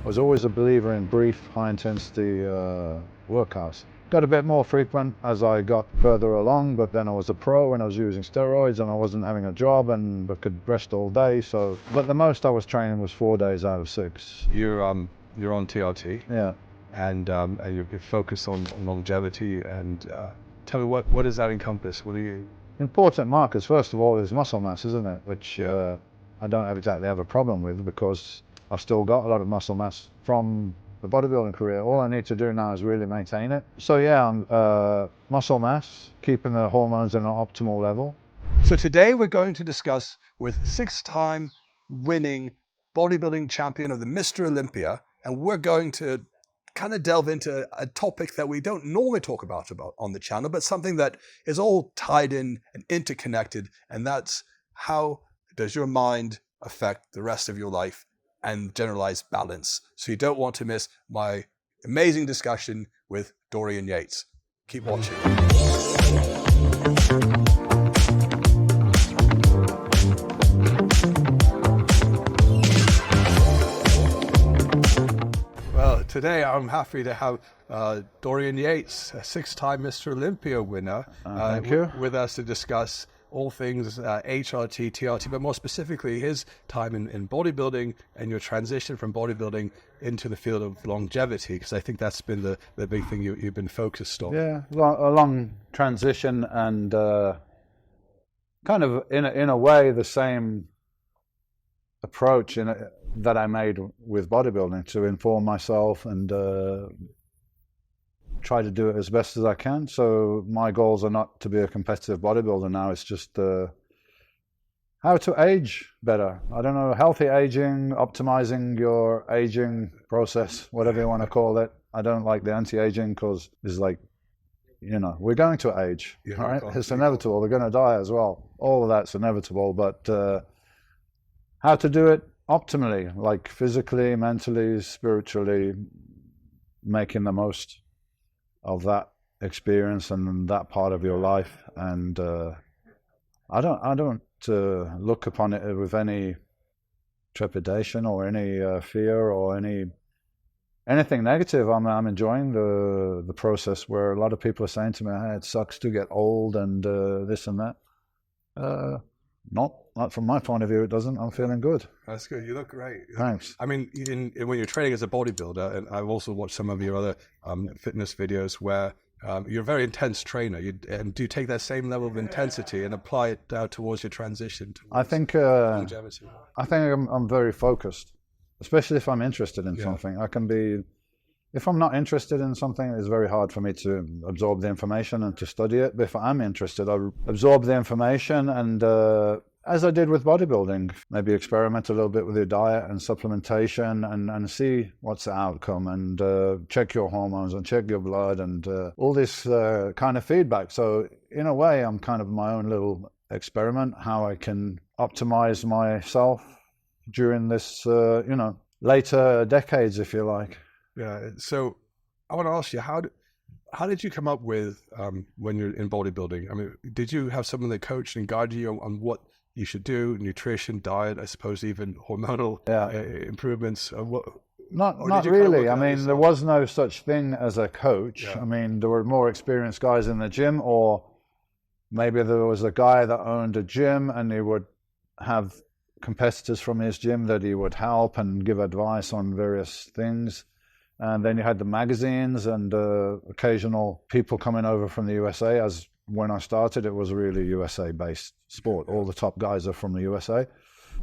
I was always a believer in brief, high-intensity workouts. Got a bit more frequent as I got further along, but then I was a pro and I was using steroids and I wasn't having a job and I could rest all day. So, but the most I was training was 4 days out of 6. You're on TRT. Yeah. And you're focused on longevity. And tell me, what does that encompass? What do you? Important markers, first of all, is muscle mass, isn't it? Which I don't exactly have a problem with because I've still got a lot of muscle mass from the bodybuilding career. All I need to do now is really maintain it. So yeah, muscle mass, keeping the hormones at an optimal level. So today we're going to discuss with 6-time winning bodybuilding champion of the Mr. Olympia, and we're going to kind of delve into a topic that we don't normally talk about on the channel, but something that is all tied in and interconnected, and that's how does your mind affect the rest of your life and generalized balance. So you don't want to miss my amazing discussion with Dorian Yates. Keep watching. Well, today I'm happy to have Dorian Yates, a 6-time Mr. Olympia winner, Thank you. with us to discuss all things HRT, TRT, but more specifically his time in bodybuilding and your transition from bodybuilding into the field of longevity, because I think that's been the big thing you've been focused on. Yeah, a long transition and kind of in a way the same approach that I made with bodybuilding to inform myself and try to do it as best as I can. So my goals are not to be a competitive bodybuilder now. It's just how to age better. I don't know, healthy aging, optimizing your aging process, whatever you want to call it. I don't like the anti-aging because it's like, you know, we're going to age, right? It's inevitable. We're going to die as well. All of that's inevitable, but how to do it optimally, like physically, mentally, spiritually, making the most of that experience and that part of your life. And I don't look upon it with any trepidation or any fear or anything negative. I'm enjoying the process where a lot of people are saying to me, hey, it sucks to get old and this and that. Not from my point of view, it doesn't. I'm feeling good. That's good. You look great. Thanks. I mean, when you're training as a bodybuilder, and I've also watched some of your other fitness videos where you're a very intense trainer. And do you take that same level of intensity and apply it towards your transition towards longevity? I think I'm very focused, especially if I'm interested in something. I can be, if I'm not interested in something, it's very hard for me to absorb the information and to study it. But if I'm interested, I absorb the information and as I did with bodybuilding, maybe experiment a little bit with your diet and supplementation and see what's the outcome and check your hormones and check your blood and all this kind of feedback. So in a way, I'm kind of my own little experiment, how I can optimize myself during this, later decades, if you like. Yeah. So I want to ask you, how did you come up with when you're in bodybuilding? I mean, did you have someone that coached and guided you on what you should do, nutrition, diet, I suppose even hormonal improvements? Not really. I mean, there was no such thing as a coach. Yeah. I mean, there were more experienced guys in the gym, or maybe there was a guy that owned a gym and he would have competitors from his gym that he would help and give advice on various things. And then you had the magazines and occasional people coming over from the USA. As when I started, it was really USA-based sport. All the top guys are from the USA.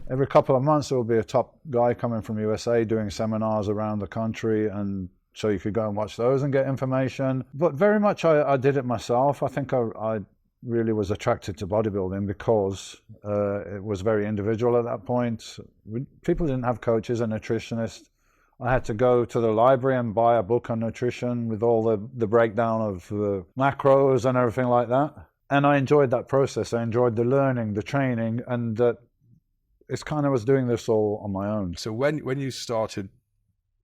Every couple of months, there will be a top guy coming from USA doing seminars around the country, and so you could go and watch those and get information. But very much I did it myself. I think I really was attracted to bodybuilding because it was very individual at that point. People didn't have coaches and nutritionists. I had to go to the library and buy a book on nutrition with all the breakdown of the macros and everything like that. And I enjoyed that process. I enjoyed the learning, the training, and it's kind of was doing this all on my own. So when you started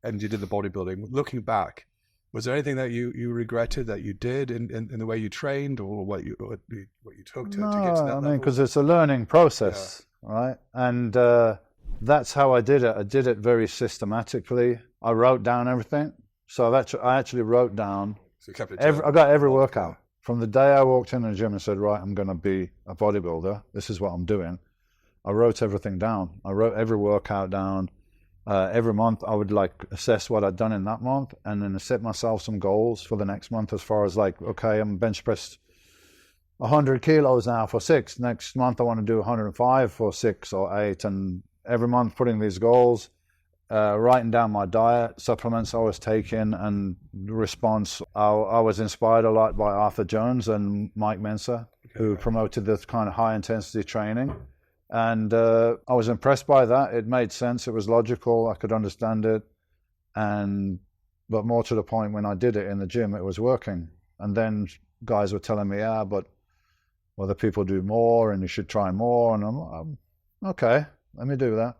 and you did the bodybuilding, looking back, was there anything that you regretted that you did in the way you trained or what you took to get to that level? I mean, because it's a learning process, right? And that's how I did it. I did it very systematically. I wrote down everything. So I actually wrote down, So you kept it I got every workout. From the day I walked in the gym and said, right, I'm going to be a bodybuilder. This is what I'm doing. I wrote everything down. I wrote every workout down. Every month I would like assess what I'd done in that month and then set myself some goals for the next month as far as like, okay, I'm bench pressed 100 kilos now for 6. Next month I want to do 105 for 6 or 8. And every month putting these goals, writing down my diet, supplements I was taking, and the response. I was inspired a lot by Arthur Jones and Mike Mensa, who promoted this kind of high intensity training. And I was impressed by that. It made sense. It was logical. I could understand it. But more to the point, when I did it in the gym, it was working. And then guys were telling me, yeah, but other people do more and you should try more. And I'm like, okay, let me do that.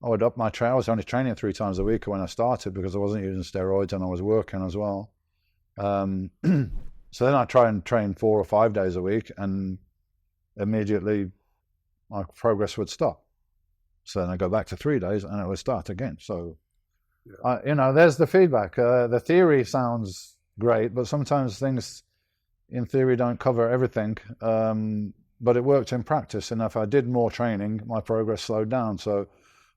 I would up my training. I was only training 3 times a week when I started because I wasn't using steroids and I was working as well. So then I try and train 4 or 5 days a week, and immediately my progress would stop. So then I go back to 3 days and it would start again. So, there's the feedback. The theory sounds great, but sometimes things in theory don't cover everything. But it worked in practice. And if I did more training, my progress slowed down. So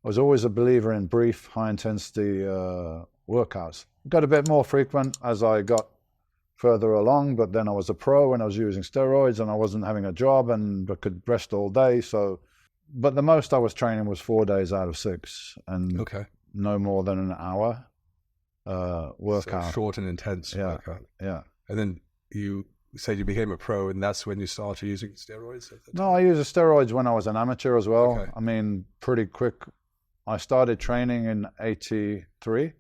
I was always a believer in brief, high-intensity workouts. Got a bit more frequent as I got further along, but then I was a pro and I was using steroids and I wasn't having a job and I could rest all day. So, but the most I was training was 4 days out of 6 and no more than an hour workout. So short and intense workout. Yeah. And then you said you became a pro, and that's when you started using steroids? No, I used steroids when I was an amateur as well. I mean, pretty quick. I started training in 83.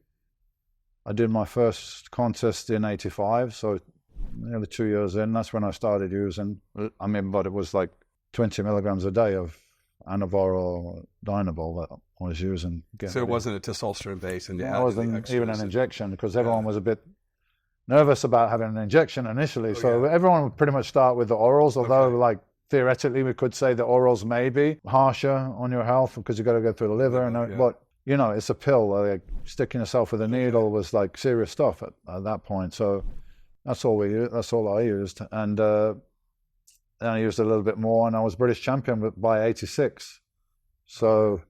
I did my first contest in 85, so nearly 2 years in. That's when I started using. I mean, but it was like 20 milligrams a day of Anavar or Dynabol that I was using. So it wasn't a testosterone base, and it wasn't even an injection, because everyone was a bit nervous about having an injection initially. Everyone would pretty much start with the orals, although like theoretically we could say the orals may be harsher on your health because you've got to go through the liver. But it's a pill. Like sticking yourself with a needle was like serious stuff at that point. So that's all I used. And then I used a little bit more, and I was British champion by 86. So,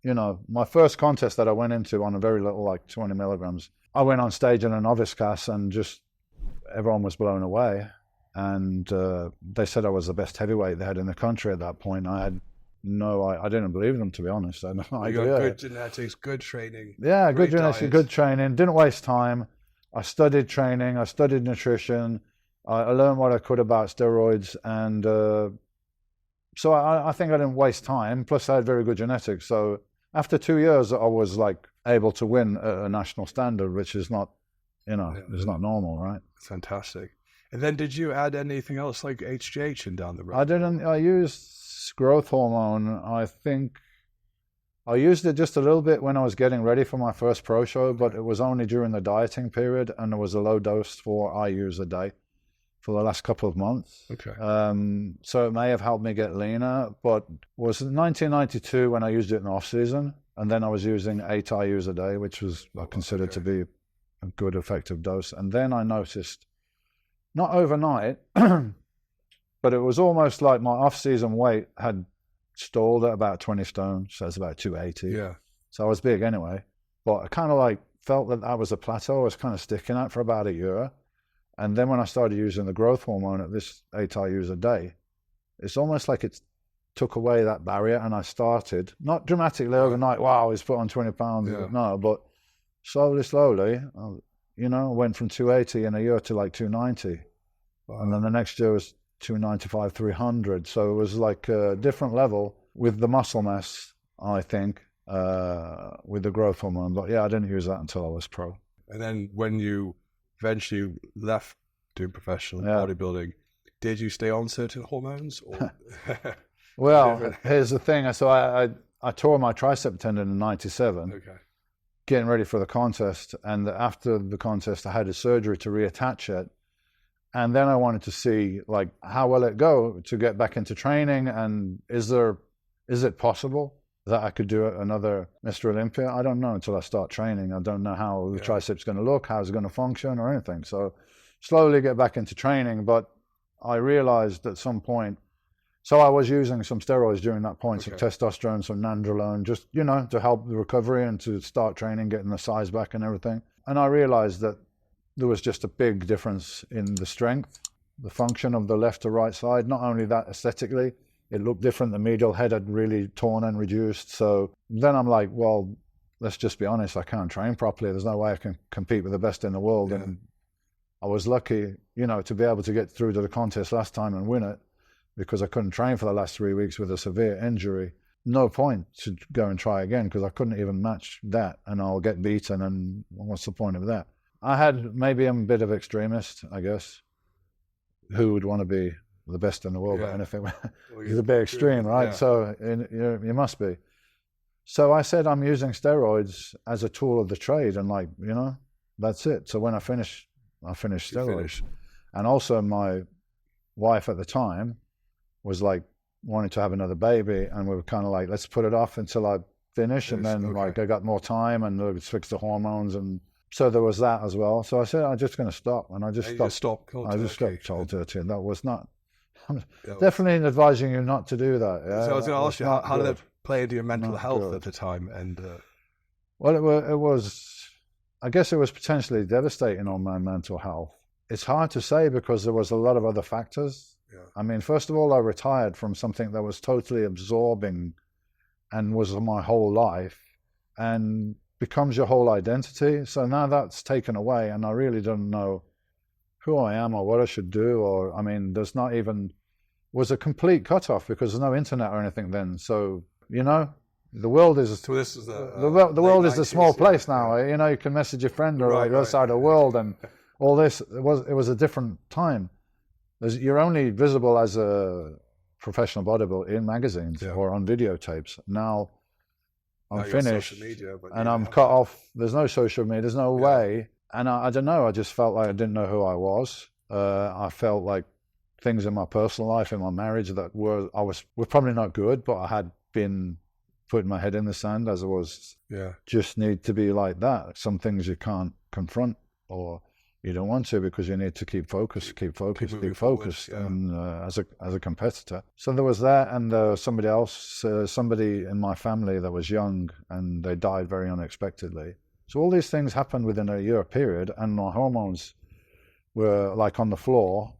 my first contest that I went into on a very little, like 20 milligrams, I went on stage in a novice class and just everyone was blown away. And they said I was the best heavyweight they had in the country at that point. I didn't believe them, to be honest. I had no idea. You got good genetics, good training. Yeah, good genetics, good training. Didn't waste time. I studied training. I studied nutrition. I learned what I could about steroids. And so I think I didn't waste time. Plus, I had very good genetics. So after 2 years, I was like able to win a national standard, which is not, is not normal, right? Fantastic. And then did you add anything else like HGH in down the road? I didn't. I used growth hormone. I think I used it just a little bit when I was getting ready for my first pro show, but it was only during the dieting period, and there was a low dose for IUs a day for the last couple of months. So it may have helped me get leaner, but it was 1992 when I used it in the off season, and then I was using 8 IUs a day, which was considered to be a good effective dose. And then I noticed, not overnight, but it was almost like my off-season weight had stalled at about 20 stone, so it's about 280. Yeah. So I was big anyway, but I kind of like felt that was a plateau I was kind of sticking at for about a year. And then when I started using the growth hormone at this 8 IUs a day, it's almost like it took away that barrier, and I started, not dramatically overnight, wow, he's put on 20 pounds, no, but slowly, I went from 280 in a year to like 290. Wow. And then the next year was 295, 300. So it was like a different level with the muscle mass, I think, with the growth hormone. But yeah, I didn't use that until I was pro. And then when you eventually left doing professional bodybuilding, did you stay on certain hormones? Or Well, here's the thing. So I tore my tricep tendon in 97. Getting ready for the contest, and after the contest I had a surgery to reattach it, and then I wanted to see how will it go to get back into training, and is it possible? that I could do another Mr. Olympia? I don't know until I start training. I don't know how the tricep's going to look, how it's going to function or anything. So slowly get back into training. But I realized at some point, so I was using some steroids during that point, some testosterone, some nandrolone, just, you know, to help the recovery and to start training, getting the size back and everything. And I realized that there was just a big difference in the strength, the function of the left to right side. Not only that, aesthetically, it looked different. The medial head had really torn and reduced. So then I'm like, well, let's just be honest. I can't train properly. There's no way I can compete with the best in the world. And I was lucky, you know, to be able to get through to the contest last time and win it, because I couldn't train for the last 3 weeks with a severe injury. No point to go and try again, because I couldn't even match that, and I'll get beaten, and what's the point of that? Maybe I'm a bit of extremist, I guess. Who would want to be the best in the world at anything? It's a bit extreme, right? Yeah. So you must be. So I said I'm using steroids as a tool of the trade, and like, you know, that's it. So when I finished steroids. And also my wife at the time was like wanting to have another baby, and we were kind of like, let's put it off until I finish, and then like I got more time and we fix the hormones, and so there was that as well. So I said, I'm just going to stop, and I just stopped. I just stopped cold turkey, and that was not. I'm definitely advising you not to do that. Yeah? So I was going to ask you, how did it play into your mental health at the time? And well, it was. I guess it was potentially devastating on my mental health. It's hard to say because there was a lot of other factors. Yeah. I mean, first of all, I retired from something that was totally absorbing and was my whole life and becomes your whole identity. So now that's taken away, and I really don't know who I am or what I should do. Or, I mean, there's not even, was a complete cutoff because there's no internet or anything then. So, you know, the world is, so this is the world is a small place now. You know, you can message your friend or the other side of the world, and all this, it was a different time. You're only visible as a professional bodybuilder in magazines or on videotapes. Now I'm finished and I'm cut off. There's no social media. There's no way. And I don't know. I just felt like I didn't know who I was. I felt like things in my personal life, in my marriage, that were probably not good, but I had been putting my head in the sand as I was. Just need to be like that. Some things you can't confront, or you don't want to, because you need to keep focused, and as a competitor. So there was that, and somebody else, somebody in my family that was young, and they died very unexpectedly. So all these things happened within a year period, and my hormones were like on the floor.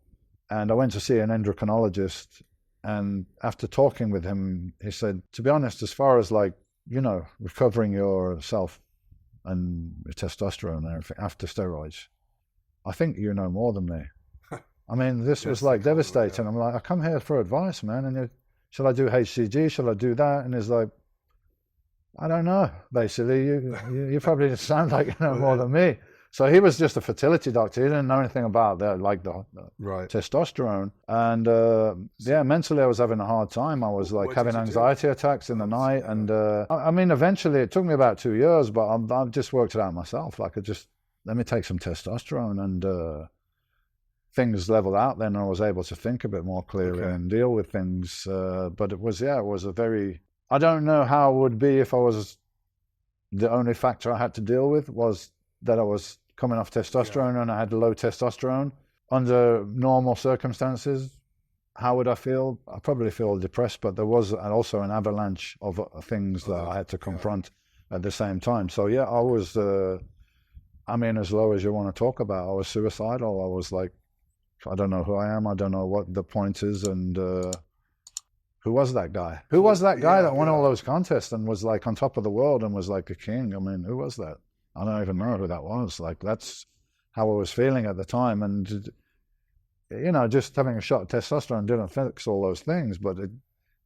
And I went to see an endocrinologist, and after talking with him, he said, to be honest, as far as like, you know, recovering yourself and your testosterone and everything after steroids, I think you know more than me. I mean, this was like devastating. I'm like, I come here for advice, man. And shall I do HCG? Shall I do that? And he's like, I don't know. Basically, you probably sound like you know more than me. So he was just a fertility doctor. He didn't know anything about that, like the testosterone. And mentally I was having a hard time. I was like having anxiety attacks in the night. And I mean, eventually it took me about 2 years, but I've just worked it out myself. Like let me take some testosterone, and things leveled out. Then I was able to think a bit more clearly and deal with things. But it was a very, I don't know how it would be if I was, the only factor I had to deal with was that I was coming off testosterone and I had low testosterone. Under normal circumstances, how would I feel? I'd probably feel depressed, but there was also an avalanche of things that I had to confront at the same time. So yeah, I was, I mean, as low as you want to talk about, I was suicidal. I was like, I don't know who I am. I don't know what the point is. And who was that guy? Who was that guy that won all those contests and was like on top of the world and was like a king? I mean, who was that? I don't even know who that was. Like, that's how I was feeling at the time. And, you know, just having a shot of testosterone didn't fix all those things, but it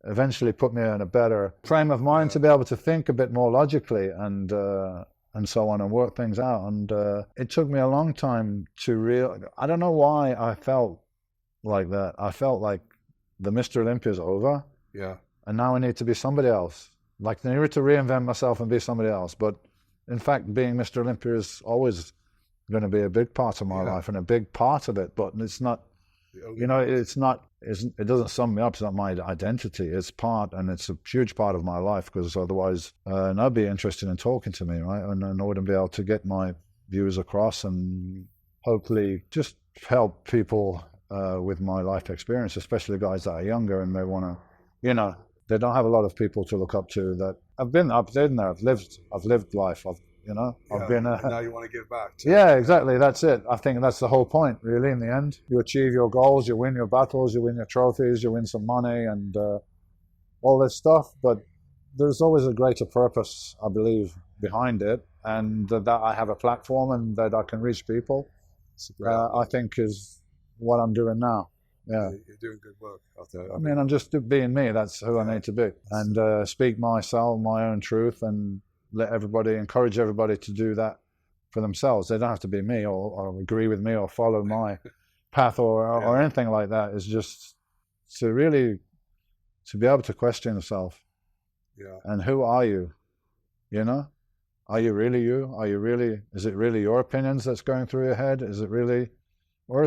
eventually put me in a better frame of mind to be able to think a bit more logically and so on, and work things out. And it took me a long time to I don't know why I felt like that. I felt like the Mr. Olympia's over. Yeah. And now I need to be somebody else. Like, I needed to reinvent myself and be somebody else. But in fact, being Mr. Olympia is always going to be a big part of my life and a big part of it. But it's not, you know, it's it doesn't sum me up. It's not my identity. It's part, and it's a huge part of my life, because otherwise nobody interested in talking to me, right? And I wouldn't be able to get my views across and hopefully just help people with my life experience, especially guys that are younger and they want to, you know, they don't have a lot of people to look up to. That I've been there. I've lived life. I've been. Now you want to give back. Yeah, exactly. That's it. I think that's the whole point, really. In the end, you achieve your goals, you win your battles, you win your trophies, you win some money, and all this stuff. But there's always a greater purpose, I believe, behind it, and that I have a platform and that I can reach people. I think is what I'm doing now. Yeah, you're doing good work out there. I mean, I'm just being me. That's who I need to be, and speak my own truth, and encourage everybody to do that for themselves. They don't have to be me or agree with me or follow my path or anything like that. It's just to be able to question yourself. Yeah. And who are you? You know, are you really you? Is it really your opinions that's going through your head? Is it really, or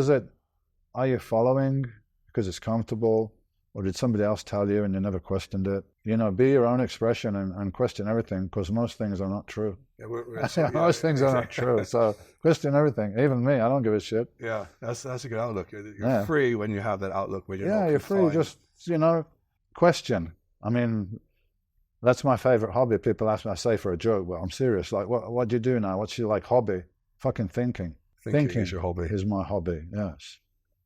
are you following because it's comfortable? Or did somebody else tell you and you never questioned it? You know, be your own expression and question everything, because most things are not true. Yeah, most things are not true. So question everything, even me. I don't give a shit. Yeah, that's a good outlook. You're free when you have that outlook. When you're not you're free. Just question. I mean, that's my favorite hobby. People ask me, I say for a joke, but I'm serious. Like, what do you do now? What's your hobby? Fucking thinking. Thinking is your hobby. Is my hobby. Yes.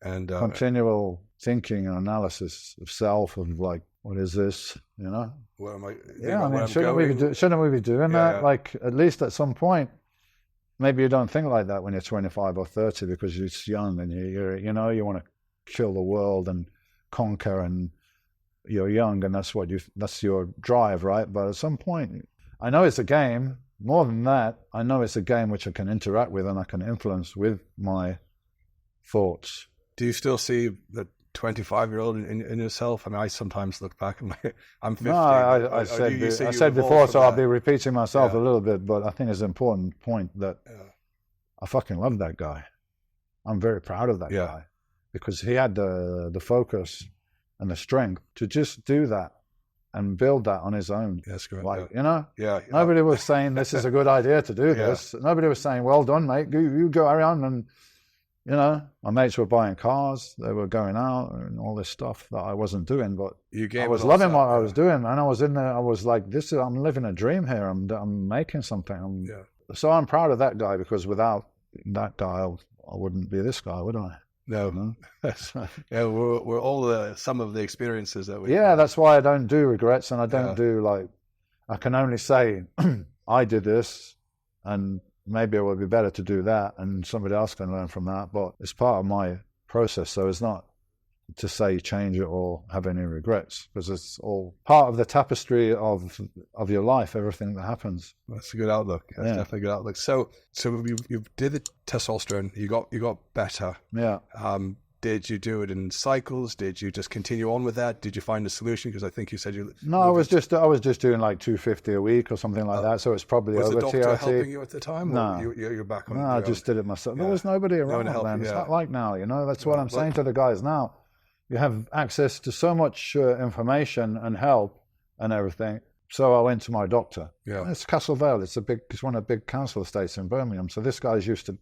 And continual thinking and analysis of self, of like, what is this? You know? Where am I? Yeah, I mean, shouldn't we be doing that? Yeah. Like, at least at some point, maybe you don't think like that when you're 25 or 30 because you're young and you want to kill the world and conquer, and you're young and that's your drive, right? But at some point, I know it's a game. More than that, I know it's a game which I can interact with and I can influence with my thoughts. Do you still see the 25-year-old in yourself? I mean, I sometimes look back and I'm 50. No, I said before, so I'll be repeating myself a little bit, but I think it's an important point that I fucking love that guy. I'm very proud of that guy, because he had the focus and the strength to just do that and build that on his own. That's great. Like, nobody was saying this is a good idea to do this. Nobody was saying, well done, mate. You go around and, my mates were buying cars, they were going out and all this stuff that I wasn't doing, but I was loving what I was doing, and I was in there. I was like, I'm living a dream here. I'm making something. So I'm proud of that guy, because without that guy, I wouldn't be this guy, would I? No. We're all some of the experiences that we. Yeah, that's why I don't do regrets, and I don't do I can only say I did this, and maybe it would be better to do that, and somebody else can learn from that. But it's part of my process, so it's not to say change it or have any regrets, because it's all part of the tapestry of your life, everything that happens. That's a good outlook. That's definitely a good outlook. So you did the testosterone, you got better. Yeah. Did you do it in cycles? Did you just continue on with that? Did you find a solution? Because I think you said you. No, I was just doing like 250 a week or something like that. So it's probably over TRT. Was the doctor helping you at the time? No, or you're back on. No, I just did it myself. There was nobody around then. It's not like now, That's what I'm saying to the guys now. You have access to so much information and help and everything. So I went to my doctor. Yeah, it's Castle Vale. It's one of the big council estates in Birmingham. So this guy's used to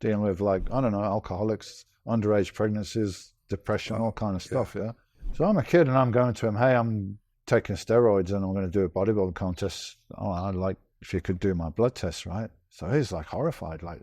dealing with alcoholics, underage pregnancies, depression, all kind of stuff. Yeah. So I'm a kid and I'm going to him. Hey, I'm taking steroids and I'm going to do a bodybuilding contest. Oh, I'd like if you could do my blood test, right? So he's like horrified. Like,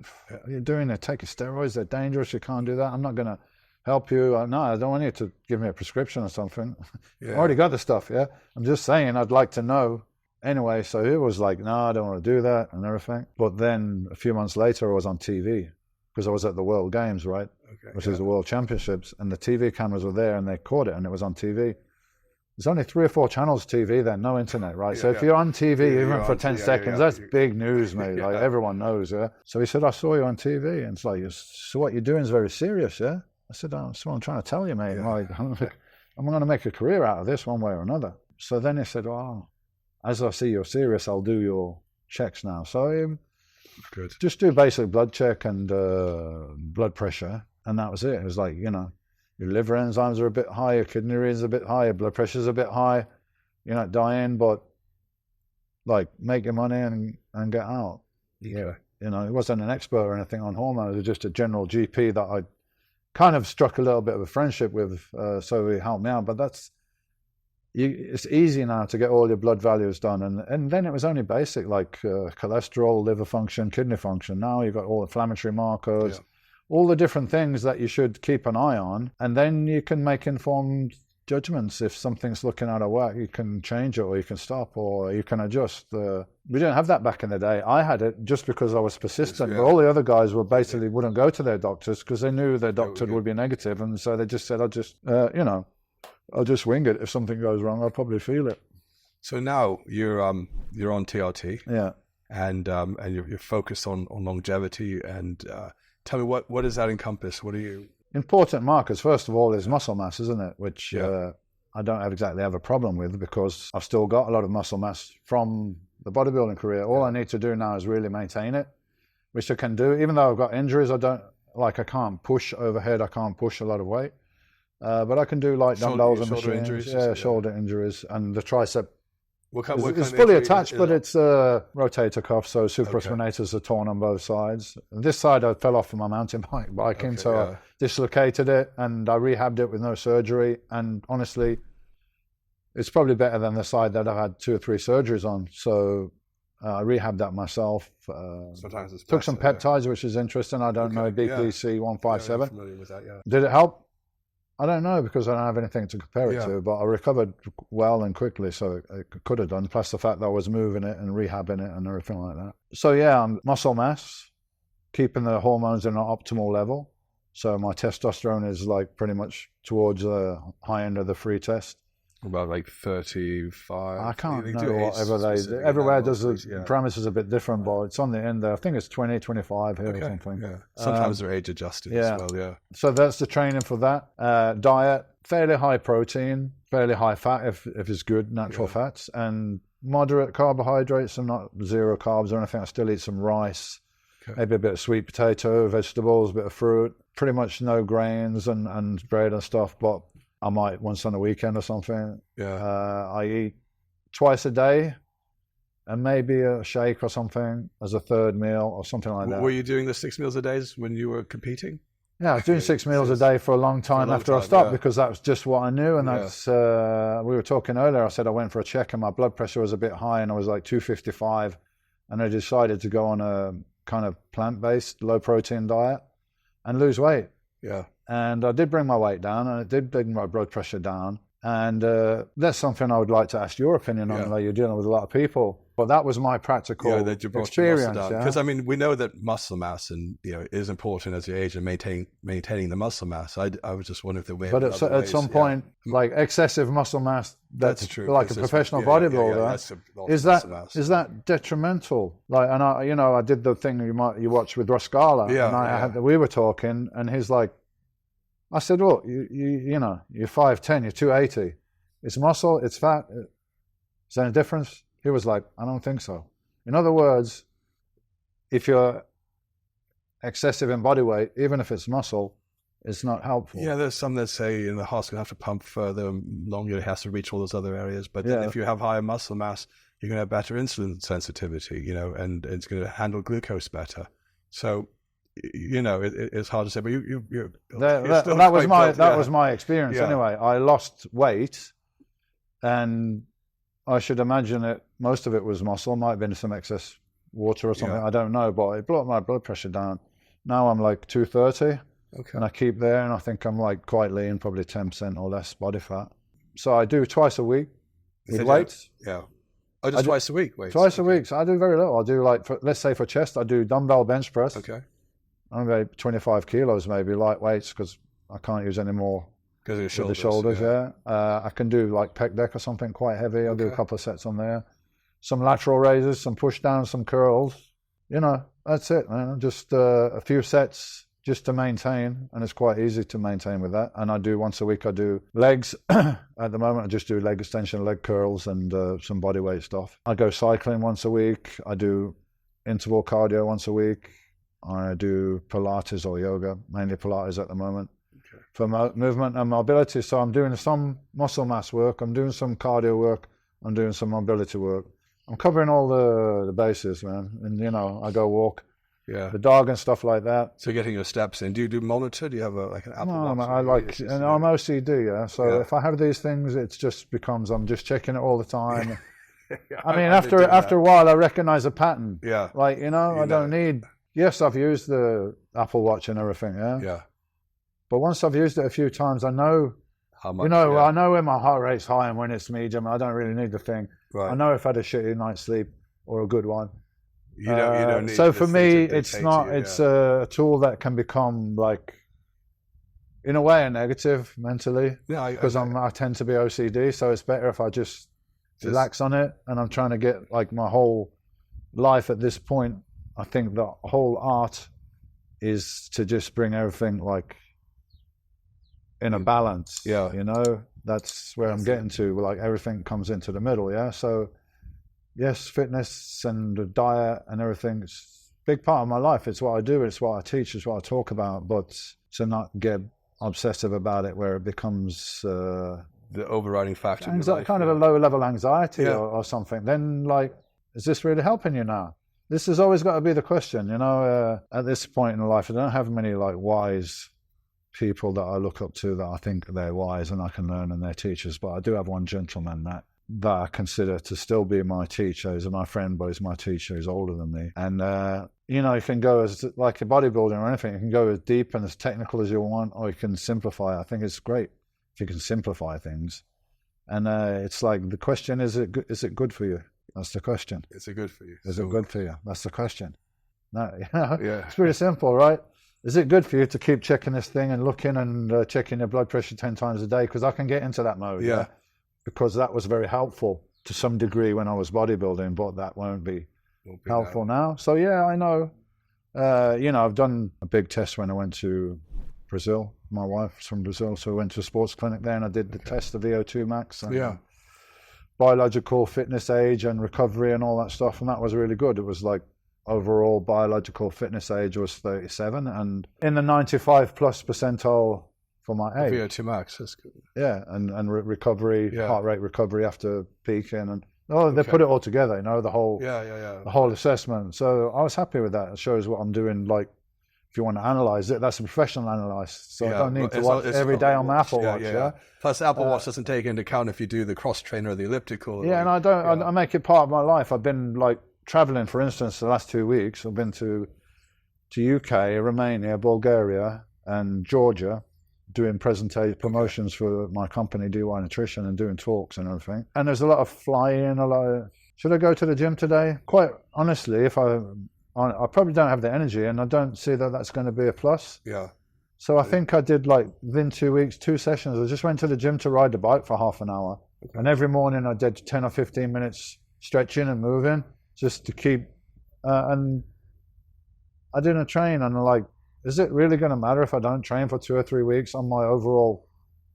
you're doing it? Taking steroids? They're dangerous. You can't do that. I'm not going to help you. No, I don't want you to give me a prescription or something. I already got the stuff. Yeah. I'm just saying I'd like to know. Anyway, so he was like, no, I don't want to do that and everything. But then a few months later, I was on TV because I was at the World Games, right? Which is the World Championships. And the TV cameras were there and they caught it and it was on TV. There's only 3 or 4 channels TV then, no internet, right? So if you're on TV, even for 10 seconds, that's big news, mate. Like everyone knows, yeah? So he said, I saw you on TV. And it's like, so what you're doing is very serious, yeah? I said, that's what I'm trying to tell you, mate. Like, I'm going to make a career out of this one way or another. So then he said, well, as I see you're serious, I'll do your checks now. So just do basic blood check and blood pressure. And that was it. It was like, your liver enzymes are a bit high, your kidney readings are a bit high, your blood pressure's a bit high. You're not dying, but like make your money and get out. Yeah. You know, he wasn't an expert or anything on hormones. It was just a general GP that I kind of struck a little bit of a friendship with, so he helped me out. But it's easy now to get all your blood values done. And then it was only basic, like cholesterol, liver function, kidney function. Now you've got all inflammatory markers, all the different things that you should keep an eye on. And then you can make informed judgments. If something's looking out of whack, you can change it, or you can stop, or you can adjust. We didn't have that back in the day. I had it just because I was persistent, but all the other guys were basically wouldn't go to their doctors because they knew their doctor would be negative, and so they just said, I'll just wing it. If something goes wrong, I'll probably feel it. So now you're on TRT, yeah, and you're focused on longevity. And tell me, what does that encompass? What are you? Important markers, first of all, is muscle mass, isn't it? Which I don't exactly have a problem with, because I've still got a lot of muscle mass from the bodybuilding career. All I need to do now is really maintain it, which I can do. Even though I've got injuries, I can't push overhead, I can't push a lot of weight. But I can do light dumbbells and shoulder machines. injuries, shoulder injuries. And the tricep it's fully attached, but it's a rotator cuff, so supraspinatus are torn on both sides. And this side I fell off from my mountain biking, so I dislocated it, and I rehabbed it with no surgery. And honestly, it's probably better than the side that I've had 2 or 3 surgeries on. So I rehabbed that myself. Sometimes it's took some peptides, which is interesting. I don't know, BPC 157. I'm familiar with that, Did it help? I don't know, because I don't have anything to compare it to, but I recovered well and quickly, so it could have done, plus the fact that I was moving it and rehabbing it and everything like that. So yeah, muscle mass, keeping the hormones in an optimal level. So my testosterone is like pretty much towards the high end of the free test. About like 35. I can't know whatever everywhere does the parameters a bit different, but it's on the end there. I think it's 20, 25 here or something. Yeah. Sometimes they're age adjusted as well, So that's the training for that. Diet, fairly high protein, fairly high fat if it's good, natural fats, and moderate carbohydrates, and not zero carbs or anything. I still eat some rice, maybe a bit of sweet potato, vegetables, a bit of fruit, pretty much no grains and bread and stuff, but I might once on a weekend or something. I eat twice a day, and maybe a shake or something as a third meal or something like that. Were you doing the 6 meals a day when you were competing? Yeah, I was doing 6 meals a day for a long time after I stopped, because that was just what I knew. And that's, we were talking earlier, I said I went for a check and my blood pressure was a bit high, and I was like 255. And I decided to go on a kind of plant-based, low-protein diet and lose weight. Yeah. And I did bring my weight down, and it did bring my blood pressure down. And that's something I would like to ask your opinion on. Like, you're dealing with a lot of people, but that was my practical experience. Because I mean, we know that muscle mass is important as you age, and maintaining the muscle mass. I was just wondering if there were. But at some point, like excessive muscle mass, that's true. Like a professional bodybuilder, is that detrimental? Like, and I did the thing you watch with Ross Scala, and we were talking, and he's like, I said, well, you're 5'10", you're 280. It's muscle, it's fat. Is there any difference? He was like, I don't think so. In other words, if you're excessive in body weight, even if it's muscle, it's not helpful. Yeah, there's some that say the heart's going to have to pump further, longer, it has to reach all those other areas. But then if you have higher muscle mass, you're going to have better insulin sensitivity, and it's going to handle glucose better. So, it's hard to say, but that was my experience anyway. I lost weight, and I should imagine most of it was muscle. Might have been some excess water or something. I don't know, but it brought my blood pressure down. Now I'm like 230, and I keep there, and I think I'm like quite lean, probably 10% or less body fat. So I do twice a week with weights. Oh, just twice a week? Weights. Twice a week. So I do very little. I do let's say for chest, I do dumbbell bench press. I'm about 25 kilos, maybe light weights, because I can't use any more because of the shoulders. I can do like pec deck or something quite heavy. I'll do a couple of sets on there. Some lateral raises, some push downs, some curls. That's it, man. Just a few sets just to maintain, and it's quite easy to maintain with that. And I do once a week. I do legs. At the moment, I just do leg extension, leg curls, and some body weight stuff. I go cycling once a week. I do interval cardio once a week. I do Pilates or yoga, mainly Pilates at the moment. for movement and mobility. So I'm doing some muscle mass work, I'm doing some cardio work, I'm doing some mobility work. I'm covering all the bases, man. And, you know, I go walk the dog and stuff like that. So getting your steps in. Do you do monitor? Do you have an Apple Watch? I like, and I'm OCD, yeah. So if I have these things, it just becomes, I'm just checking it all the time. I mean, after a while, I recognize a pattern. Yeah. Like, you know, I don't need, yes, I've used the Apple Watch and everything, yeah. Yeah. But once I've used it a few times, I know, how much, I know when my heart rate's high and when it's medium. I don't really need the thing. Right. I know if I had a shitty night's sleep or a good one. You don't need so for me, it's not. You, it's a tool that can become like, in a way, a negative mentally. Yeah, because I tend to be OCD, so it's better if I just relax on it. And I'm trying to get like my whole life at this point. I think the whole art is to just bring everything like in a balance. Yeah, you know, that's where I'm getting to. Like everything comes into the middle. Yeah, so. Yes, fitness and diet and everything, it's a big part of my life. It's what I do, it's what I teach, it's what I talk about, but to not get obsessive about it where it becomes the overriding factor. Kind of a low level anxiety or something. Then like, is this really helping you now? This has always got to be the question, you know, at this point in life. I don't have many like wise people that I look up to that I think they're wise and I can learn and they're teachers, but I do have one gentleman that I consider to still be my teacher. He's my friend, but he's my teacher. He's older than me. And, you know, you can go as like a bodybuilding or anything. You can go as deep and as technical as you want, or you can simplify. I think it's great if you can simplify things. And it's like the question, is it good for you? That's the question. Is it good for you? Is it good for you? That's the question. No, you know, it's pretty simple, right? Is it good for you to keep checking this thing and looking and checking your blood pressure 10 times a day? Because I can get into that mode. Yeah. Because that was very helpful to some degree when I was bodybuilding, but that won't be helpful now. So yeah, I know. You know, I've done a big test when I went to Brazil. My wife's from Brazil, so I went to a sports clinic there and I did the test of VO2 max and biological fitness age and recovery and all that stuff, and that was really good. It was like overall biological fitness age was 37 and in the 95 plus percentile for my age. VO2 max, that's good. Yeah, and recovery, heart rate recovery after peaking, and they put it all together, you know, the whole the whole assessment. So I was happy with that. It shows what I'm doing. Like, if you want to analyze it, that's a professional analysis. So I don't need to watch every day on my Apple Watch. Plus, Apple Watch doesn't take into account if you do the cross trainer or the elliptical. Yeah, and I don't. I make it part of my life. I've been like traveling, for instance, the last 2 weeks. I've been to UK, Romania, Bulgaria, and Georgia, doing promotions for my company, DY Nutrition, and doing talks and everything. And there's a lot of flying, should I go to the gym today? Quite honestly, if I probably don't have the energy and I don't see that that's going to be a plus. Yeah. So I think I did like within 2 weeks, 2 sessions. I just went to the gym to ride the bike for half an hour. Okay. And every morning I did 10 or 15 minutes stretching and moving just to keep, and I didn't train and like, is it really going to matter if I don't train for 2 or 3 weeks on my overall?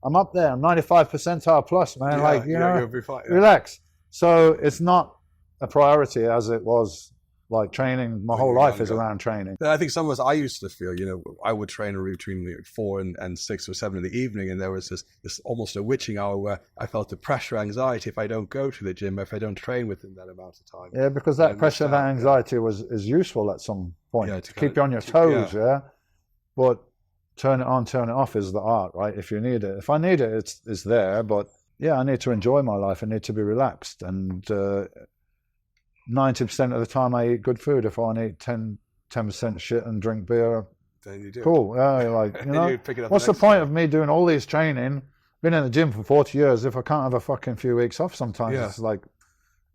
I'm up there. I'm 95 percentile plus, man. You know, you'll be fine, relax. So it's not a priority as it was. Like training, my whole life is around training. I think some of us, I used to feel, you know, I would train between 4 and 6 or 7 in the evening, and there was this almost a witching hour where I felt the pressure, anxiety if I don't go to the gym, if I don't train within that amount of time. Yeah, because that pressure, that anxiety is useful at some point to keep you on your toes. But turn it on, turn it off is the art, right? If you need it, if I need it, it's there. But yeah, I need to enjoy my life. I need to be relaxed and. 90% of the time I eat good food. If I want to eat 10% shit and drink beer, then you do. Cool. Like, you know, what's the point of me doing all this training, been in the gym for 40 years, if I can't have a fucking few weeks off sometimes? It's like,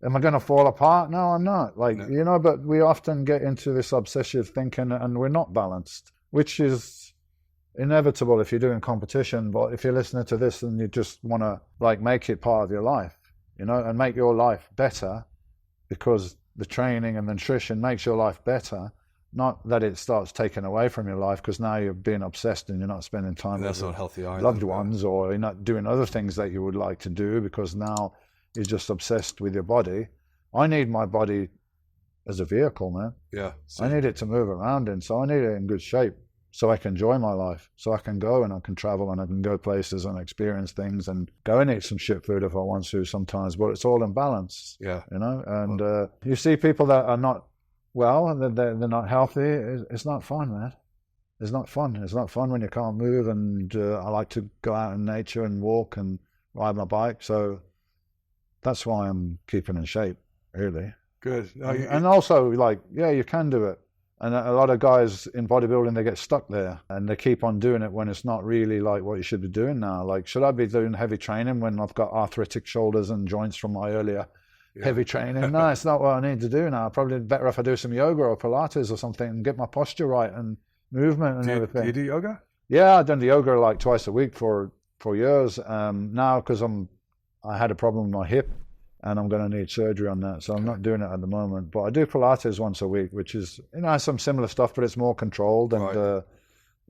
am I going to fall apart? No, I'm not. Like, you know, but we often get into this obsessive thinking and we're not balanced, which is inevitable if you're doing competition. But if you're listening to this and you just want to like make it part of your life, you know, and make your life better, because the training and the nutrition makes your life better, not that it starts taking away from your life because now you're being obsessed and you're not spending time with loved ones, or you're not doing other things that you would like to do because now you're just obsessed with your body. I need my body as a vehicle, man. Yeah. I need it to move around in, so I need it in good shape. so I can enjoy my life, so I can go and I can travel and I can go places and experience things and go and eat some shit food if I want to sometimes, but it's all in balance. Yeah. You know, and you see people that are not well, they're not healthy. It's not fun, man. It's not fun. It's not fun when you can't move, and I like to go out in nature and walk and ride my bike, so that's why I'm keeping in shape, really. Good. No, and also, like, yeah, you can do it. And a lot of guys in bodybuilding, they get stuck there and they keep on doing it when it's not really like what you should be doing now. Like, should I be doing heavy training when I've got arthritic shoulders and joints from my earlier heavy training? No, it's not what I need to do now. Probably better if I do some yoga or Pilates or something and get my posture right and movement and everything. Do you do yoga? Yeah, I've done the yoga like twice a week for years. Now, because I had a problem with my hip, and I'm going to need surgery on that, so I'm not doing it at the moment. But I do Pilates once a week, which is, has some similar stuff, but it's more controlled and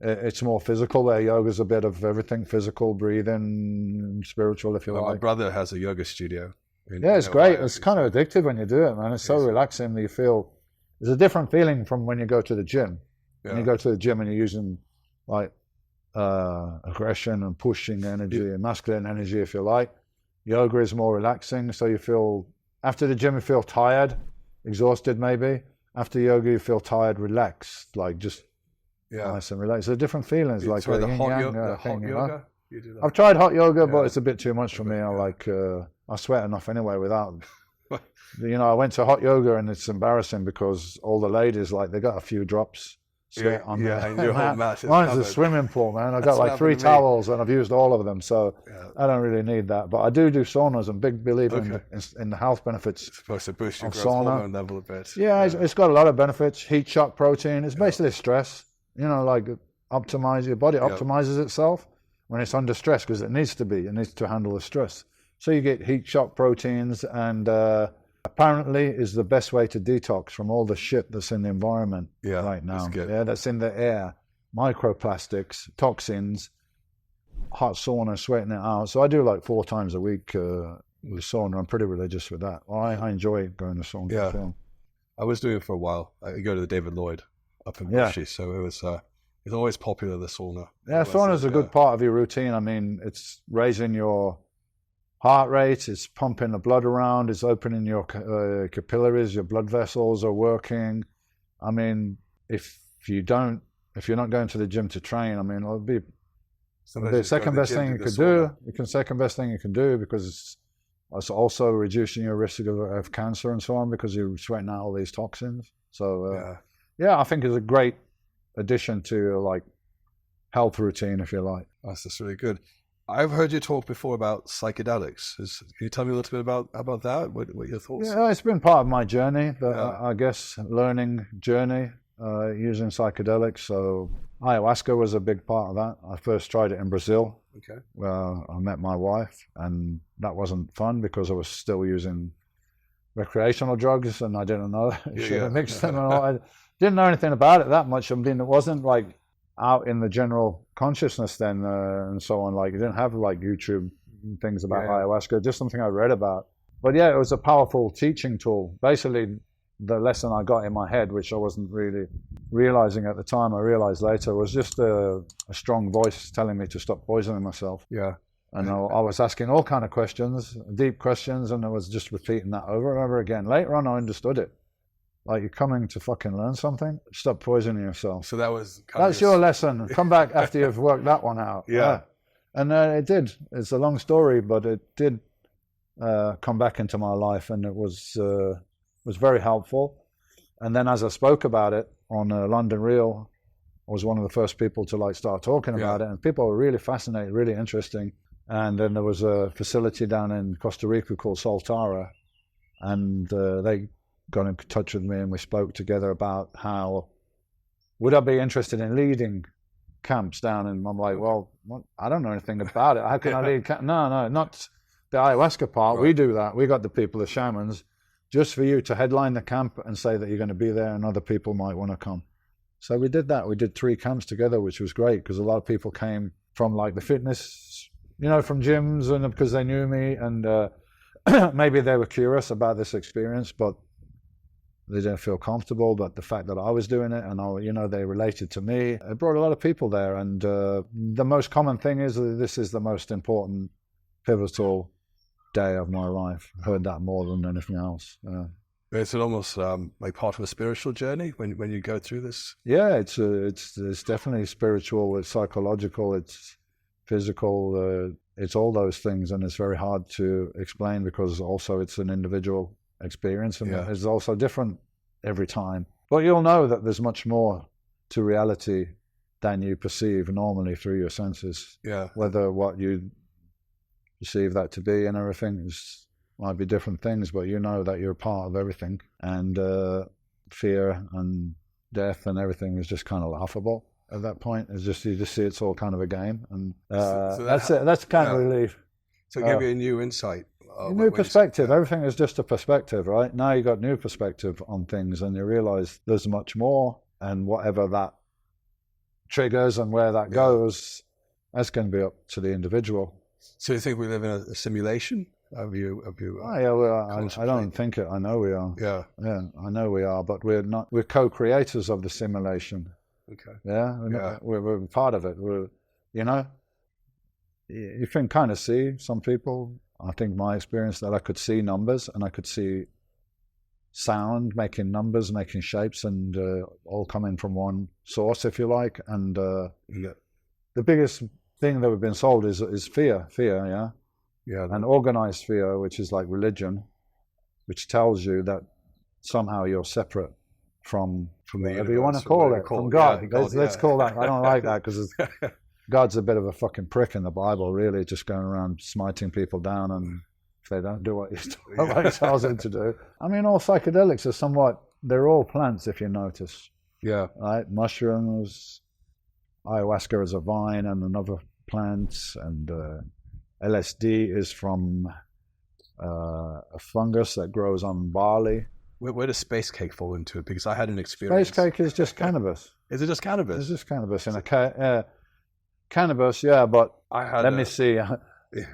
it's more physical. Where yoga's a bit of everything: physical, breathing, spiritual, if you like. My brother has a yoga studio. It's great. It's kind of addictive when you do it, man. It's so relaxing that you feel. There's a different feeling from when you go to the gym. Yeah. When you go to the gym and you're using like aggression and pushing energy and masculine energy, if you like. Yoga is more relaxing, so you feel, after the gym you feel tired, exhausted maybe. After yoga you feel tired, relaxed, like just nice and relaxed. There's different feelings. Like the hot yoga? You do that? I've tried hot yoga, but it's a bit too much for me. I sweat enough anyway without. I went to hot yoga and it's embarrassing because all the ladies, like, they got a few drops. And your whole mat is Mine's a swimming pool, man. I've got like 3 towels and I've used all of them, so I don't really need that. But I do saunas. I'm a big believer in the health benefits. It's supposed to boost your growth hormone level a bit. Yeah, it's got a lot of benefits. Heat shock protein. It's basically stress. Like optimize your body optimizes itself when it's under stress because it needs to be. It needs to handle the stress. So you get heat shock proteins and. Apparently is the best way to detox from all the shit that's in the environment right now. That's in the air. Microplastics, toxins, hot sauna, sweating it out. So I do like 4 times a week with sauna. I'm pretty religious with that. I enjoy going to sauna. Yeah. I was doing it for a while. I go to the David Lloyd up in Bushy, so it was it's always popular, the sauna. Yeah, sauna is a good part of your routine. I mean, it's raising your heart rate, it's pumping the blood around, it's opening your capillaries, your blood vessels are working. I mean, if you're not going to the gym to train, I mean, it'll be the second best thing you could do. Second best thing you can do because it's also reducing your risk of cancer and so on because you're sweating out all these toxins. So I think it's a great addition to like health routine, if you like. That's just really good. I've heard you talk before about psychedelics. Can you tell me a little bit about that? What your thoughts? Yeah, it's been part of my journey, I guess, learning journey using psychedelics. So ayahuasca was a big part of that. I first tried it in Brazil. Okay. Where I met my wife, and that wasn't fun because I was still using recreational drugs, and I didn't know. Should have mixed them. And all. I didn't know anything about it that much. I mean, it wasn't like out in the general consciousness then and so on. Like, you didn't have like YouTube things about ayahuasca, just something I read about. But yeah, it was a powerful teaching tool. Basically, the lesson I got in my head, which I wasn't really realizing at the time, I realized later, was just a strong voice telling me to stop poisoning myself. Yeah. And I was asking all kind of questions, deep questions, and I was just repeating that over and over again. Later on, I understood it. Like, you're coming to fucking learn something? Stop poisoning yourself. So that's your lesson. Come back after you've worked that one out. Yeah. And it did. It's a long story, but it did come back into my life, and it was very helpful. And then as I spoke about it on London Real, I was one of the first people to like start talking about it, and people were really fascinated, really interesting. And then there was a facility down in Costa Rica called Soltara, and they got in touch with me, and we spoke together about how would I be interested in leading camps down. And I'm like, well, I don't know anything about it. How can I lead camp? No, not the ayahuasca part. Right. We do that. We got the people, the shamans, just for you to headline the camp and say that you're going to be there, and other people might want to come. So we did that. We did 3 camps together, which was great because a lot of people came from like the fitness, from gyms, and because they knew me, and maybe they were curious about this experience, but they didn't feel comfortable, but the fact that I was doing it and they related to me, it brought a lot of people there. And the most common thing is that this is the most important, pivotal day of my life. I heard that more than anything else. It's almost like part of a spiritual journey when you go through this. Yeah, it's definitely spiritual. It's psychological. It's physical. It's all those things, and it's very hard to explain because also it's an individual experience, and it's also different every time. But you'll know that there's much more to reality than you perceive normally through your senses. Yeah. Whether what you perceive that to be and everything might be different things, but you know that you're part of everything, and fear and death and everything is just kind of laughable at that point. It's just, you just see it's all kind of a game, and so that's it. That's kind of relief. So it gave you a new insight. New perspective. Everything is just a perspective, right? Now you got new perspective on things, and you realize there's much more, and whatever that triggers and where that goes, that's going to be up to the individual. So you think we live in a simulation? Have you? Oh, yeah, I don't think it. I know we are. Yeah, I know we are, but we're not. We're co-creators of the simulation. Okay. Yeah, we're part of it. You can kind of see some people. I think my experience that I could see numbers and I could see sound, making numbers, making shapes, and all coming from one source, if you like. And the biggest thing that we've been sold is fear, yeah. Yeah. And organized fear, which is like religion, which tells you that somehow you're separate from whatever you want to call it, from God. Yeah, let's call that. I don't like that because God's a bit of a fucking prick in the Bible, really, just going around smiting people down, and if they don't do what he tells them to do. I mean, all psychedelics are they're all plants, if you notice. Yeah. Right? Mushrooms, ayahuasca is a vine and another plant, and LSD is from a fungus that grows on barley. Where does space cake fall into it? Because I had an experience. Space cake is just cannabis. Is it just cannabis? It's just cannabis in cannabis, yeah. But let me see. I'm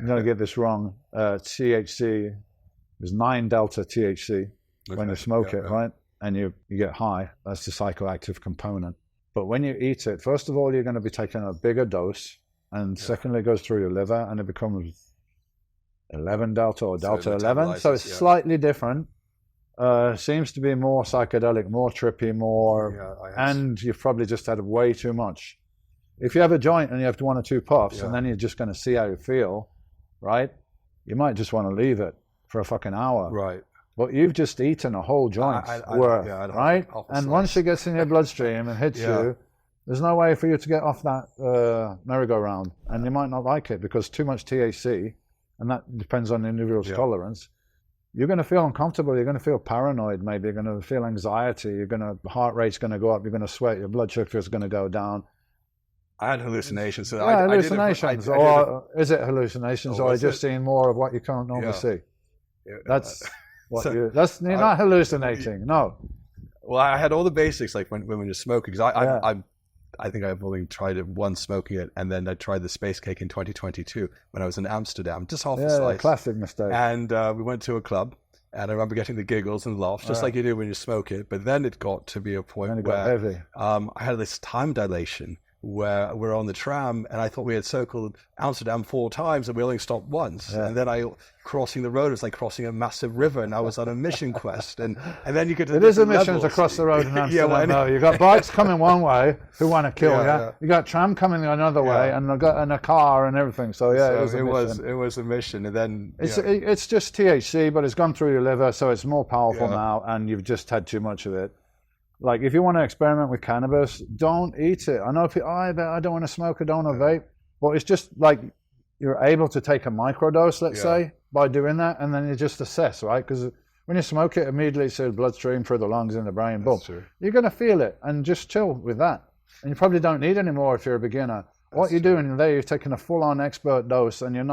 going to get this wrong. THC is 9-delta THC when you smoke it, right? And you get high. That's the psychoactive component. But when you eat it, first of all, you're going to be taking a bigger dose, and secondly, it goes through your liver, and it becomes 11-delta or delta 11. So it's slightly different. Seems to be more psychedelic, more trippy, and you've probably just had way too much. If you have a joint and you have 1 or 2 puffs, and then you're just going to see how you feel, right? You might just want to leave it for a fucking hour. Right. But you've just eaten a whole joint worth, right? And once it gets in your bloodstream and hits you, there's no way for you to get off that merry-go-round. And you might not like it because too much THC, and that depends on the individual's tolerance, you're going to feel uncomfortable. You're going to feel paranoid. Maybe you're going to feel anxiety. Heart rate's going to go up. You're going to sweat. Your blood sugar is going to go down. I had hallucinations. So hallucinations. Or is it hallucinations, or are you just seeing more of what you can't normally see? That's what you're not hallucinating. No. Well, I had all the basics, like when you're smoking, because I think I've only tried it once smoking it, and then I tried the space cake in 2022 when I was in Amsterdam, just half a slice. Classic mistake. And we went to a club, and I remember getting the giggles and laughs, just like you do when you smoke it. But then it got to be a point where I had this time dilation where we're on the tram, and I thought we had circled Amsterdam 4 times, and we only stopped once. And then crossing the road was like crossing a massive river, and I was on a mission quest. And then you get to it is a mission to cross the road in Amsterdam. You got bikes coming one way who want to kill you. You got tram coming the another way, and a car and everything. So it was a mission. And then it's just THC, but it's gone through your liver, so it's more powerful now, and you've just had too much of it. Like, if you want to experiment with cannabis, don't eat it. I know people, I don't want to smoke, I don't want to vape. But it's just like you're able to take a microdose, let's say, by doing that, and then you just assess, right? Because when you smoke it, immediately it's through the bloodstream, through the lungs, in the brain, boom. You're going to feel it, and just chill with that. And you probably don't need any more if you're a beginner. What you're doing there, you're taking a full-on expert dose, and you've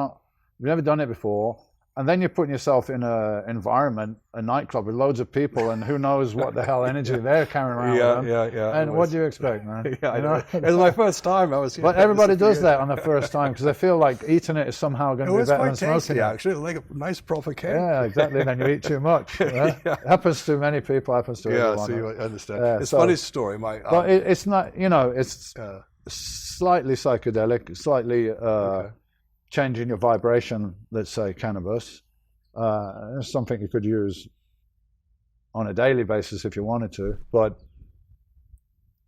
never done it before, And then you're putting yourself in an environment, a nightclub with loads of people, and who knows what the hell energy they're carrying around with them. Yeah. And what do you expect, man? Yeah, I know. It was my first time. But everybody does that on the first time because they feel like eating it is somehow going to be better than smoking it. Actually, like a nice proper cake. Yeah, exactly. Then you eat too much. Yeah? It happens to many people. Happens to everyone. Yeah, so you understand. It's a funny story. But it's not. It's slightly psychedelic, slightly. Changing your vibration, let's say cannabis, is something you could use on a daily basis if you wanted to. But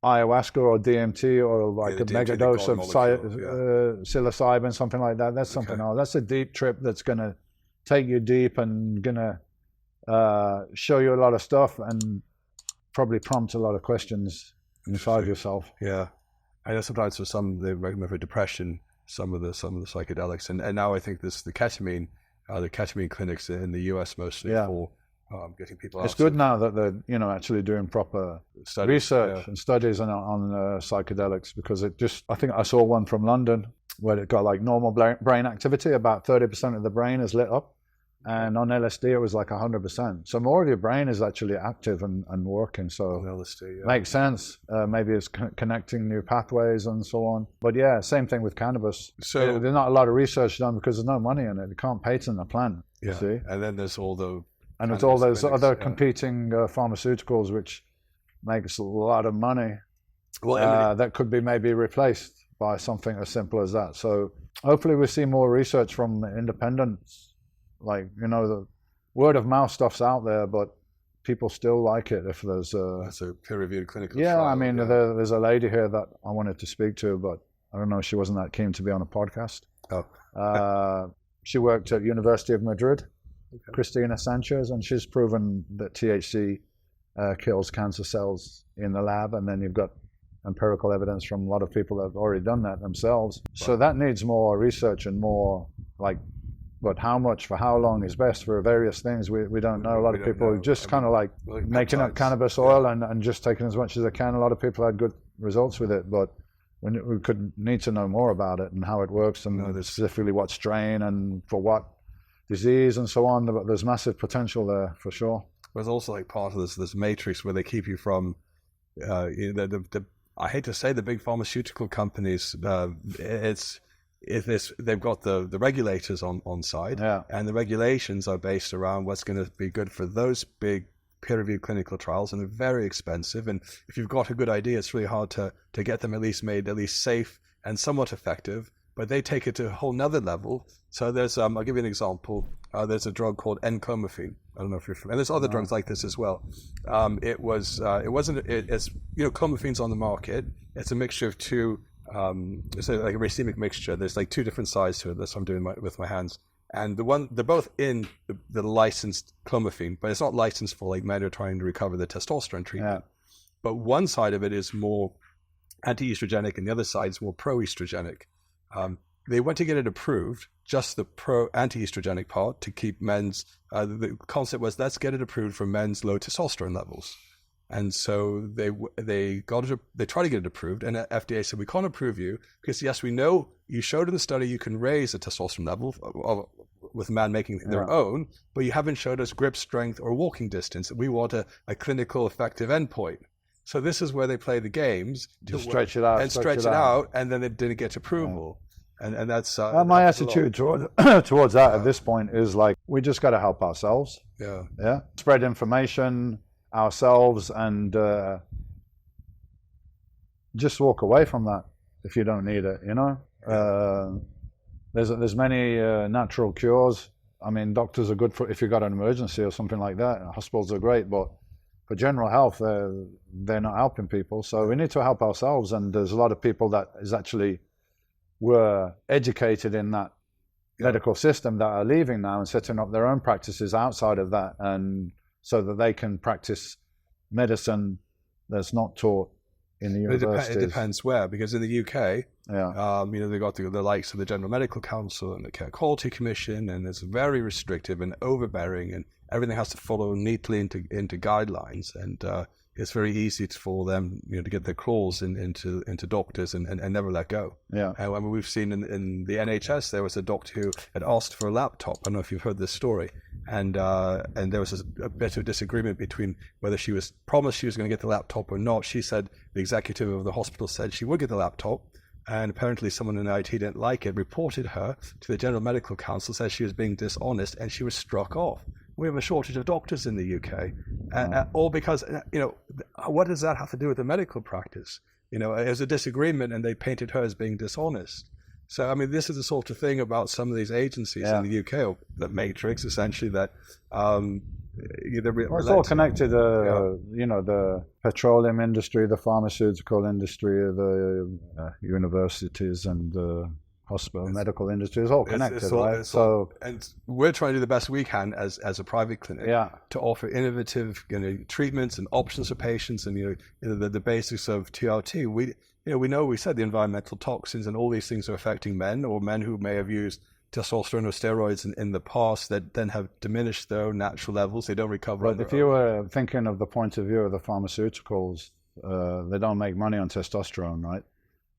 ayahuasca or DMT or like a mega dose of psilocybin, something like that, that's something else. That's a deep trip that's going to take you deep and going to show you a lot of stuff and probably prompt a lot of questions inside yourself. Yeah. I know sometimes for some, they recommend for depression, some of the psychedelics, and now I think the ketamine clinics in the US mostly for getting people out. It's good now that they're actually doing proper research and studies on psychedelics, because I think I saw one from London where it got like normal brain activity, about 30% of the brain is lit up, and on LSD it was like 100%. So more of your brain is actually active and working. So LSD, makes sense. Maybe it's connecting new pathways and so on. But yeah, same thing with cannabis. So there's not a lot of research done because there's no money in it. You can't patent the plant. Yeah. See? And then there's all those other competing pharmaceuticals which makes a lot of money. Well, that could be maybe replaced by something as simple as that. So hopefully we see more research from independents. Like, the word of mouth stuff's out there, but people still like it if there's a peer-reviewed clinical trial. I mean, there's a lady here that I wanted to speak to, but I don't know, she wasn't that keen to be on a podcast. She worked at University of Madrid, Cristina Sanchez, and she's proven that THC kills cancer cells in the lab, and then you've got empirical evidence from a lot of people that have already done that themselves. So that needs more research and more but how much for how long is best for various things we don't know. A lot of people just kind of like making up cannabis oil and just taking as much as they can. A lot of people had good results with it, but we need to know more about it and how it works and specifically what strain and for what disease and so on. But there's massive potential there for sure. There's also like part of this matrix where they keep you from I hate to say the big pharmaceutical companies. They've got the regulators on side, and the regulations are based around what's going to be good for those big peer-reviewed clinical trials, and they're very expensive. And if you've got a good idea, it's really hard to get them at least safe and somewhat effective. But they take it to a whole nother level. So there's I'll give you an example. There's a drug called enclomiphene. I don't know if you're familiar. And there's other drugs like this as well. It's clomiphene's on the market. It's a mixture of two. It's like a racemic mixture. There's like two different sides to it. That's what I'm doing with my hands. And they're both in the licensed clomiphene, but it's not licensed for like men who are trying to recover the testosterone treatment. But one side of it is more anti-estrogenic and the other side is more pro-estrogenic. They went to get it approved, just the anti-estrogenic part, to keep men's, the concept was, let's get it approved for men's low testosterone levels. And so they tried to get it approved, and the FDA said, we can't approve you because, yes, we know you showed in the study you can raise the testosterone level with a man making their own, but you haven't showed us grip strength or walking distance. We want a clinical effective endpoint. So this is where they play the games to stretch it out, and then they didn't get approval. And that's my attitude towards that at this point is like, we just got to help ourselves. Yeah. Spread information ourselves and just walk away from that if you don't need it. There's many natural cures. I mean, doctors are good for if you've got an emergency or something like that. Hospitals are great, but for general health, they're not helping people. So we need to help ourselves. And there's a lot of people that were educated in that medical system that are leaving now and setting up their own practices outside of that, and so that they can practice medicine that's not taught in the universities. It depends where, because in the UK, they've got the likes of the General Medical Council and the Care Quality Commission, and it's very restrictive and overbearing, and everything has to follow neatly into guidelines. And it's very easy for them, to get their claws into doctors and never let go. Yeah. I mean, we've seen in the NHS, there was a doctor who had asked for a laptop. I don't know if you've heard this story. And there was a bit of disagreement between whether she was promised she was going to get the laptop or not. She said the executive of the hospital said she would get the laptop. And apparently someone in IT didn't like it, reported her to the General Medical Council, said she was being dishonest, and she was struck off. We have a shortage of doctors in the UK, all because, what does that have to do with the medical practice? It was a disagreement and they painted her as being dishonest. So, I mean, this is the sort of thing about some of these agencies in the UK, or the Matrix, essentially, that it's all connected, the petroleum industry, the pharmaceutical industry, the universities and the hospital, medical industry is all connected, right? And we're trying to do the best we can as a private clinic to offer innovative treatments and options for patients, and the basics of TRT. We said the environmental toxins and all these things are affecting men, or men who may have used testosterone or steroids in the past that then have diminished their own natural levels. They don't recover. But if you were thinking of the point of view of the pharmaceuticals, they don't make money on testosterone, right?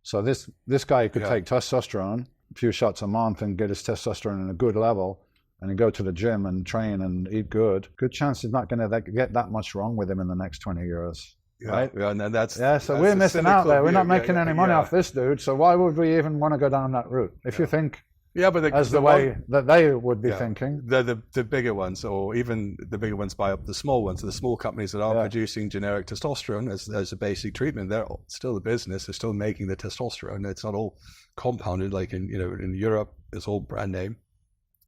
So this guy could take testosterone, a few shots a month, and get his testosterone in a good level, and then go to the gym and train and eat good. Good chance he's not going to get that much wrong with him in the next 20 years. Right? Yeah, and that's so we're missing out there. We're not making any money off this dude. So why would we even want to go down that route? If you think as the way that they would be thinking. The bigger ones, or even the bigger ones buy up the small ones. So the small companies that are producing generic testosterone as a basic treatment, they're still a business. They're still making the testosterone. It's not all compounded like in Europe. It's all brand name.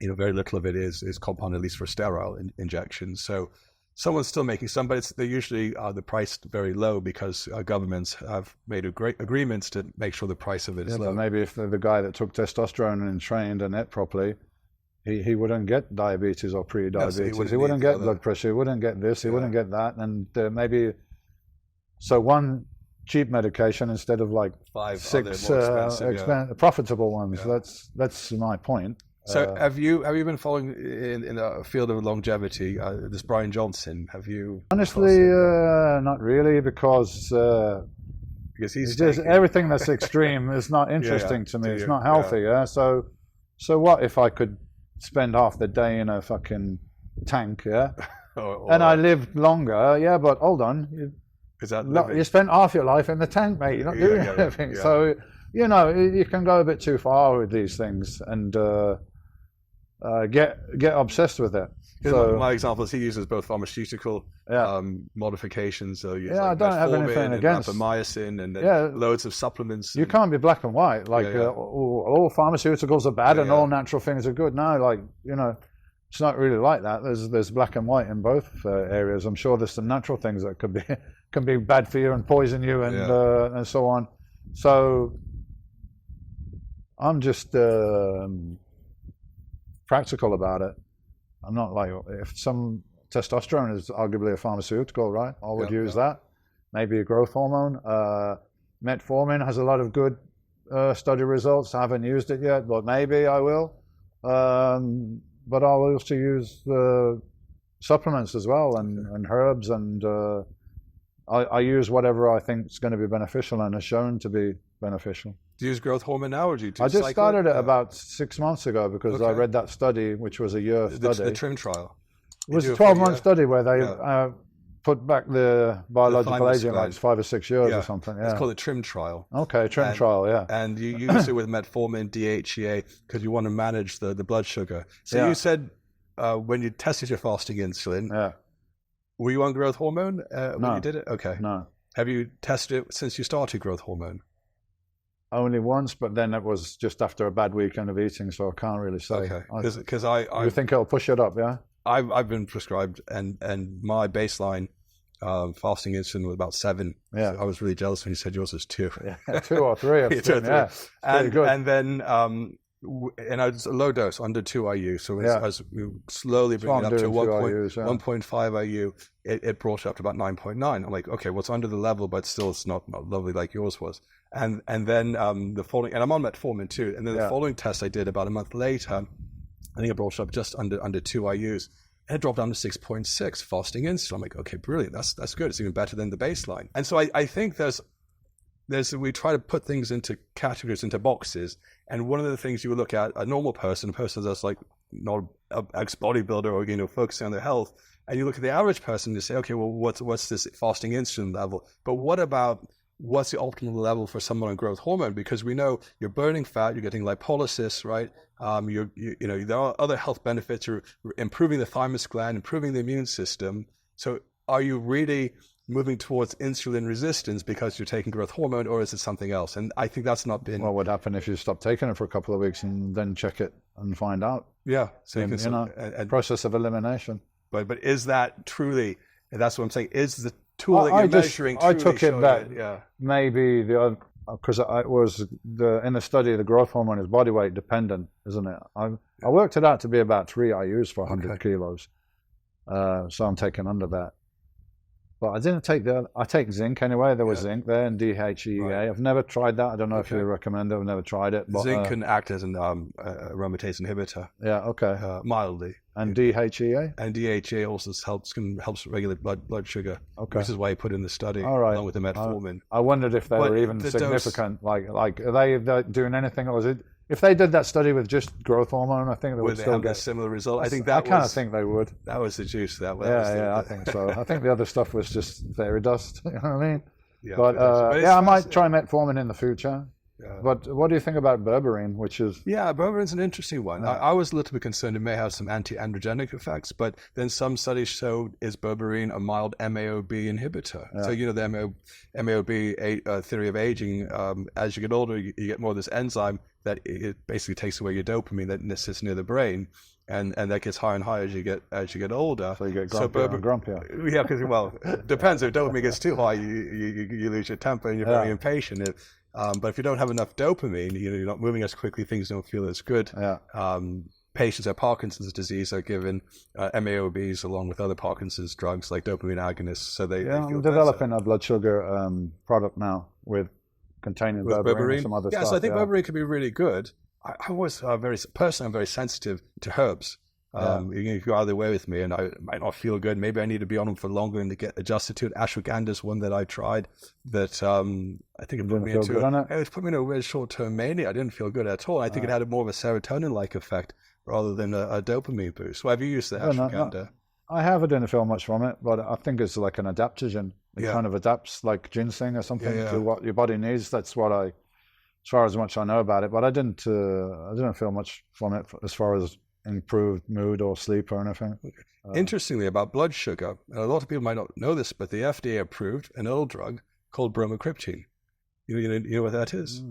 Very little of it is compounded, at least for sterile injections. So someone's still making some, but they're usually the price very low because governments have made great agreements to make sure the price of it is low. But maybe if the guy that took testosterone and trained and ate properly, he wouldn't get diabetes or pre-diabetes. He wouldn't get blood pressure. He wouldn't get this. He wouldn't get that. And maybe one cheap medication instead of like 5 6 expensive, profitable ones. Yeah. That's my point. So have you been following in the field of longevity, this Brian Johnson? Have you? Honestly, not really, because he's just everything that's extreme is not interesting to me. It's not healthy. So what if I could spend half the day in a fucking tank? And I lived longer. But hold on, you spent half your life in the tank, mate. You're not doing anything. Yeah. So you can go a bit too far with these things and get obsessed with it. So my example is he uses both pharmaceutical modifications. So I don't have anything against rapamycin and loads of supplements. You can't be black and white. Like all pharmaceuticals are bad and all natural things are good. No, it's not really like that. There's black and white in both areas. I'm sure there's some natural things that can be bad for you and poison you and so on. So I'm just practical about it. I'm not like, if some testosterone is arguably a pharmaceutical, right? I would use that. Maybe a growth hormone. Metformin has a lot of good study results. I haven't used it yet, but maybe I will. But I'll also use supplements as well, and herbs, and I use whatever I think is going to be beneficial and is shown to be beneficial. Do you use growth hormone now, or do you I just started it about 6 months ago because I read that study, which was a year study. The TRIM trial. It was a 12-month study where they put back the biological aging like 5 or 6 years or something. It's called a TRIM trial. Okay, TRIM trial, And you use it with metformin, DHEA, because you want to manage the blood sugar. So you said when you tested your fasting insulin, were you on growth hormone when you did it? Okay. No. Have you tested it since you started growth hormone? Only once, but then it was just after a bad weekend of eating, so I can't really say. Okay, because you think it'll push it up, yeah? I've been prescribed, and my baseline fasting insulin was about 7. Yeah, so I was really jealous when you said yours was 2. Yeah, 2 or 3. And then and I was a low dose, under 2 IU. So as we slowly bring it up to 1.5 IU, it brought it up to about 9.9. I'm like, okay, well, it's under the level, but still it's not lovely like yours was. And then the following, and I'm on metformin too. And then the following test I did about a month later, I think it brought it up just under 2 IUs. and it dropped down to 6.6 fasting insulin. I'm like, okay, brilliant. That's good. It's even better than the baseline. And so I think we try to put things into categories, into boxes. And one of the things you would look at, a normal person, a person that's like not an ex-bodybuilder or, you know, focusing on their health, and you look at the average person and you say, okay, well, what's this fasting insulin level? But what about what's the optimal level for someone on growth hormone? Because we know you're burning fat, you're getting lipolysis, right? You know, there are other health benefits. You're improving the thymus gland, improving the immune system. So are you really moving towards insulin resistance because you're taking growth hormone, or is it something else? And I think that's not been... What would happen if you stop taking it for a couple of weeks and then check it and find out? Yeah. So you know, process of elimination. But is that truly, and that's what I'm saying, is the tool that you're measuring truly I took it that yeah. maybe the other, because it was in the study, the growth hormone is body weight dependent, isn't it? I worked it out to be about 3 IUs for 100 kilos. So I'm taking under that. But I didn't take I take zinc anyway. There was zinc there and DHEA. Right. I've never tried that. I don't know if you recommend it. I've never tried it. But, zinc can act as an aromatase inhibitor. Yeah, okay. Mildly. And DHEA? And DHEA also helps regulate blood sugar. Okay. Which is why you put in the study along with the metformin. I wondered if they were even significant. Like, are they doing anything, or is it? If they did that study with just growth hormone, I think they would still get a similar result. I think I kind of think they would. That was the juice. I think so. I think the other stuff was just fairy dust. You know what I mean? Yeah. But I might try metformin in the future. Yeah. But what do you think about berberine, which is... Yeah, berberine's an interesting one. Yeah. I was a little bit concerned it may have some anti-androgenic effects, but then some studies showed is berberine a mild MAOB inhibitor. Yeah. So, you know, the MAOB theory of aging, as you get older, you get more of this enzyme that it basically takes away your dopamine that sits near the brain. And that gets higher and higher as you get older. So you get grumpier. Yeah, because, well, it depends. If dopamine gets too high, you lose your temper and you're very impatient. But if you don't have enough dopamine, you know, you're not moving as quickly, things don't feel as good. Yeah. Patients who have Parkinson's disease are given MAOBs along with other Parkinson's drugs like dopamine agonists. So I'm developing a blood sugar product now containing berberine and some other stuff. So I think berberine could be really good. I was I'm very sensitive to herbs. You go either way with me, and I might not feel good. Maybe I need to be on them for longer and to get adjusted to it. Ashwagandha is one that I tried that I think it put me into a weird short-term mania. I didn't feel good at all. I think it had more of a serotonin-like effect rather than a dopamine boost. So have you used the ashwagandha? I have. I didn't feel much from it, but I think it's like an adaptogen. It kind of adapts like ginseng or something to what your body needs. That's what as far as much I know about it. But I didn't feel much from it as far as improved mood or sleep or anything. Interestingly, about blood sugar, a lot of people might not know this, but the FDA approved an old drug called bromocriptine. You know what that is?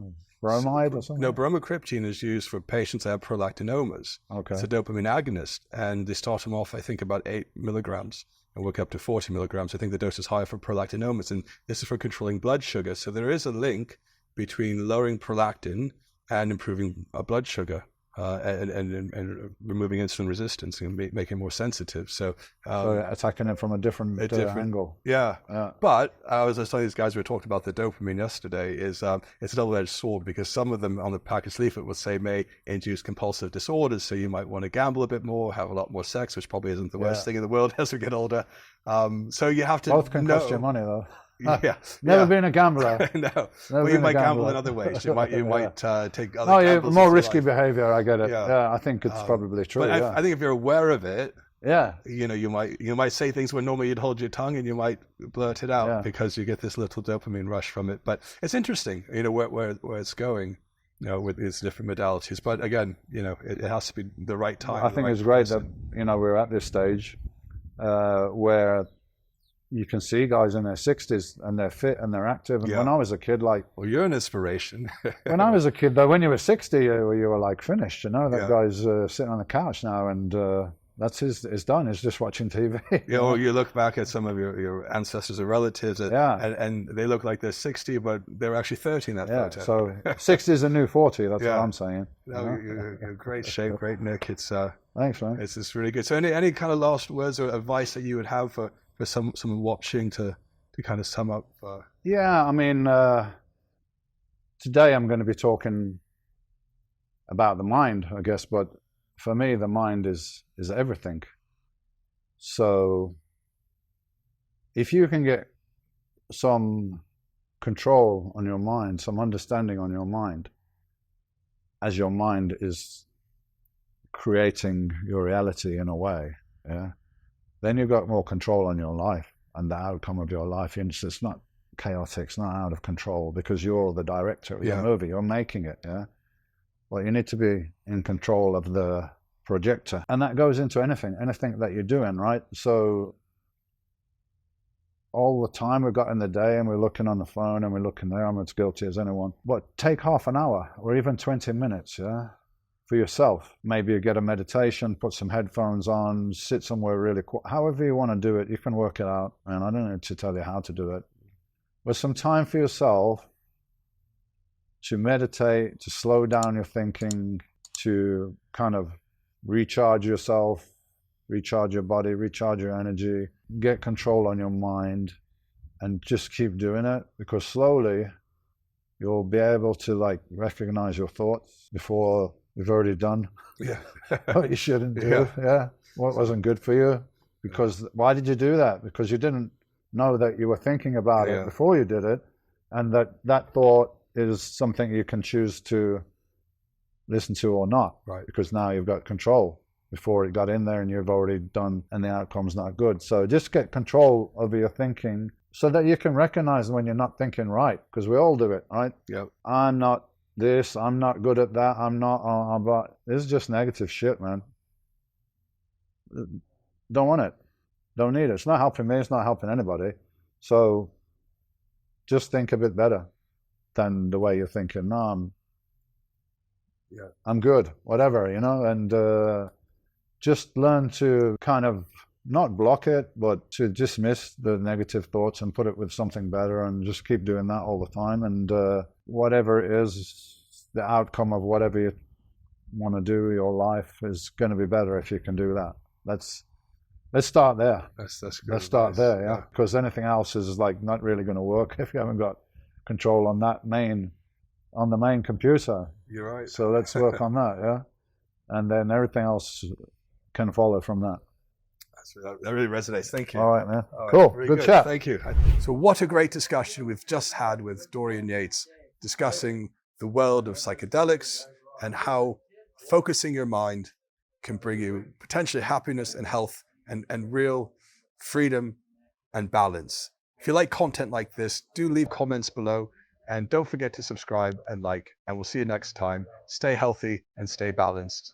Bromide or something? No, bromocriptine is used for patients that have prolactinomas. Okay. It's a dopamine agonist, and they start them off, I think, about 8 milligrams and work up to 40 milligrams. I think the dose is higher for prolactinomas, and this is for controlling blood sugar. So there is a link between lowering prolactin and improving blood sugar. And removing insulin resistance and making it more sensitive. So attacking it from a different angle. Yeah. But as I saw these guys were talking about the dopamine yesterday, it's a double-edged sword because some of them on the package leaflet would say may induce compulsive disorders. So you might want to gamble a bit more, have a lot more sex, which probably isn't the worst thing in the world as we get older. So you have to both can cost you money though. Never been a gambler. No, but you might gamble in other ways. You might take other gambles. More risky behavior. I get it. Yeah, I think it's probably true. But I think if you're aware of it, you know, you might say things where normally you'd hold your tongue, and you might blurt it out because you get this little dopamine rush from it. But it's interesting, you know, where it's going, you know, with these different modalities. But again, you know, it has to be the right time. I think it's great that, you know, we're at this stage where you can see guys in their 60s and they're fit and they're active. And when I was a kid, well, you're an inspiration. When I was a kid, though, when you were 60, you were like finished. You know, that guy's sitting on the couch now, and that's it's done. He's just watching TV. Or you look back at some of your ancestors or relatives, and they look like they're 60, but they're actually 30 in that photo. So 60 is a new 40. That's what I'm saying. No, you're great shape, great Nick. It's thanks, man. It's really good. So any kind of last words or advice that you would have for someone watching to kind of sum up? I mean, today I'm going to be talking about the mind, I guess, but for me, the mind is everything. So if you can get some control on your mind, some understanding on your mind, as your mind is creating your reality in a way, yeah, then you've got more control on your life and the outcome of your life. It's not chaotic, it's not out of control, because you're the director of the movie, you're making it, yeah. Well, you need to be in control of the projector, and that goes into anything that you're doing, right? So all the time we've got in the day and we're looking on the phone and we're looking there, I'm as guilty as anyone, but take half an hour or even 20 minutes, yeah, for yourself. Maybe you get a meditation, put some headphones on, sit somewhere really quiet. However you want to do it, you can work it out, and I don't need to tell you how to do it. With some time for yourself to meditate, to slow down your thinking, to kind of recharge yourself, recharge your body, recharge your energy, get control on your mind, and just keep doing it, because slowly you'll be able to like recognize your thoughts before you've already done what you shouldn't do, what wasn't good for you. Because why did you do that? Because you didn't know that you were thinking about it before you did it, and that thought is something you can choose to listen to or not, right? Because now you've got control. Before it got in there and you've already done, and the outcome's not good. So just get control over your thinking so that you can recognize when you're not thinking right, because we all do it, right? Yep. I'm not this, I'm not good at that, I'm not, but this is just negative shit, man. Don't want it. Don't need it. It's not helping me, it's not helping anybody. So just think a bit better than the way you're thinking. No, I'm good, whatever, you know, and just learn to kind of not block it, but to dismiss the negative thoughts and put it with something better, and just keep doing that all the time. And whatever it is, the outcome of whatever you want to do, your life is going to be better if you can do that. Let's start there. That's good. Let's start there, yeah. Because anything else is like not really going to work if you haven't got control on the main computer. You're right. So let's work on that, yeah. And then everything else can follow from that. That really resonates. Thank you. All right, man. Cool. Good chat. Thank you. So what a great discussion we've just had with Dorian Yates, discussing the world of psychedelics and how focusing your mind can bring you potentially happiness and health and real freedom and balance. If you like content like this, do leave comments below, and don't forget to subscribe and like, and we'll see you next time. Stay healthy and stay balanced.